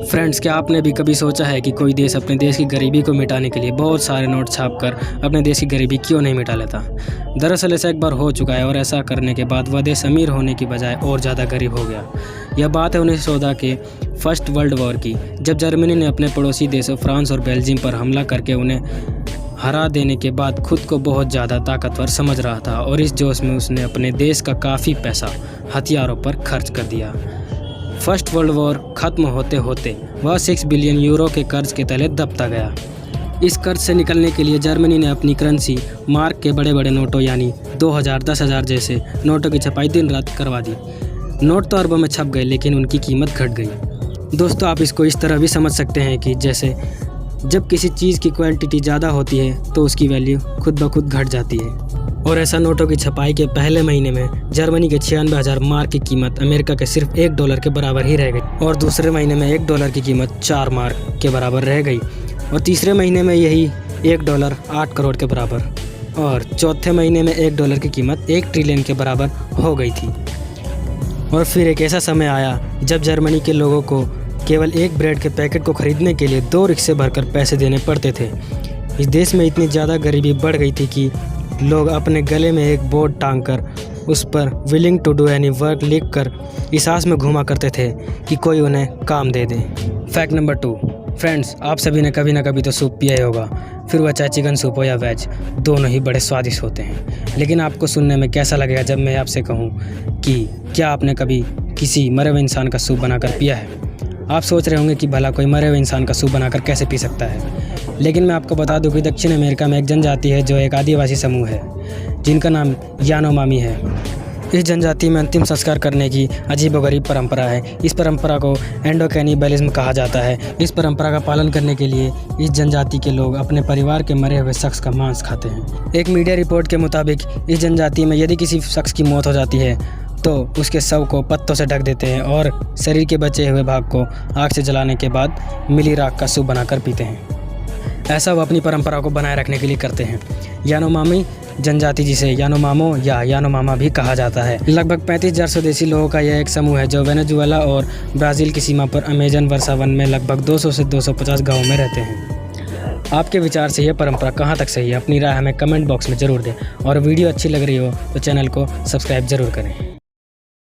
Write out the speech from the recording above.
Friends, क्या आपने भी कभी सोचा है कि कोई देश अपने देश की गरीबी को मिटाने के लिए बहुत सारे नोट छापकर अपने देश की गरीबी क्यों नहीं मिटा लेता? दरअसल ऐसा एक बार हो चुका है और ऐसा करने के बाद वह देश अमीर होने की बजाय और ज़्यादा गरीब हो गया। यह बात है 1914 के फर्स्ट वर्ल्ड वॉर की, जब जर्मनी ने अपने पड़ोसी देशों फ्रांस और बेल्जियम पर हमला करके उन्हें हरा देने के बाद खुद को बहुत ज़्यादा ताकतवर समझ रहा था और इस जोश में उसने अपने देश का काफ़ी पैसा हथियारों पर खर्च कर दिया। फर्स्ट वर्ल्ड वॉर ख़त्म होते होते वह 6 बिलियन यूरो के कर्ज के तले दबता गया। इस कर्ज से निकलने के लिए जर्मनी ने अपनी करेंसी मार्क के बड़े बड़े नोटों यानी 2000, 10,000 जैसे नोटों की छपाई दिन रात करवा दी। नोट तो अरबों में छप गए लेकिन उनकी कीमत घट गई। दोस्तों, आप इसको इस तरह भी समझ सकते हैं कि जैसे जब किसी चीज़ की क्वांटिटी ज़्यादा होती है तो उसकी वैल्यू खुद ब खुद घट जाती है। और ऐसा नोटों की छपाई के पहले महीने में जर्मनी के 96,000 मार्क की कीमत अमेरिका के सिर्फ $1 के बराबर ही रह गई और दूसरे महीने में $1 की कीमत 4 मार्क के बराबर रह गई और तीसरे महीने में यही $1 8 करोड़ के बराबर और चौथे महीने में $1 की कीमत 1 ट्रिलियन के बराबर हो गई थी। और फिर एक ऐसा समय आया जब जर्मनी के लोगों को केवल एक ब्रेड के पैकेट को खरीदने के लिए 2 रिक्शे भरकर पैसे देने पड़ते थे। इस देश में इतनी ज़्यादा गरीबी बढ़ गई थी कि लोग अपने गले में एक बोर्ड टांगकर उस पर willing to do any work लिखकर इस आस में घूमा करते थे कि कोई उन्हें काम दे दे। फैक्ट नंबर 2, फ्रेंड्स, आप सभी ने कभी ना कभी तो सूप पिया ही होगा, फिर वह चाहे चिकन सूप हो या वेज, दोनों ही बड़े स्वादिष्ट होते हैं। लेकिन आपको सुनने में कैसा लगेगा जब मैं आपसे कहूँ कि क्या आपने कभी किसी मरे हुए इंसान का सूप बनाकर पिया है? आप सोच रहे होंगे कि भला कोई मरे हुए इंसान का सूप बनाकर कैसे पी सकता है, लेकिन मैं आपको बता दूं कि दक्षिण अमेरिका में एक जनजाति है जो एक आदिवासी समूह है जिनका नाम यानोमामी है। इस जनजाति में अंतिम संस्कार करने की अजीबोगरीब परंपरा है। इस परंपरा को एंडोकैनिबलिज्म कहा जाता है। इस परंपरा का पालन करने के लिए इस जनजाति के लोग अपने परिवार के मरे हुए शख्स का मांस खाते हैं। एक मीडिया रिपोर्ट के मुताबिक इस जनजाति में यदि किसी शख्स की मौत हो जाती है तो उसके शव को पत्तों से ढक देते हैं और शरीर के बचे हुए भाग को आग से जलाने के बाद मिली राख का सूप बनाकर पीते हैं। ऐसा वो अपनी परंपरा को बनाए रखने के लिए करते हैं। यानोमामी जनजाति, जिसे यानोमामो या यानोमामा भी कहा जाता है, लगभग 35,000 स्वदेशी लोगों का यह एक समूह है जो वेनेजुएला और ब्राज़ील की सीमा पर अमेजन वर्षा वन में लगभग 200 से 250 गाँवों में रहते हैं। आपके विचार से यह परंपरा कहाँ तक सही है? अपनी राय हमें कमेंट बॉक्स में ज़रूर दें और वीडियो अच्छी लग रही हो तो चैनल को सब्सक्राइब ज़रूर करें।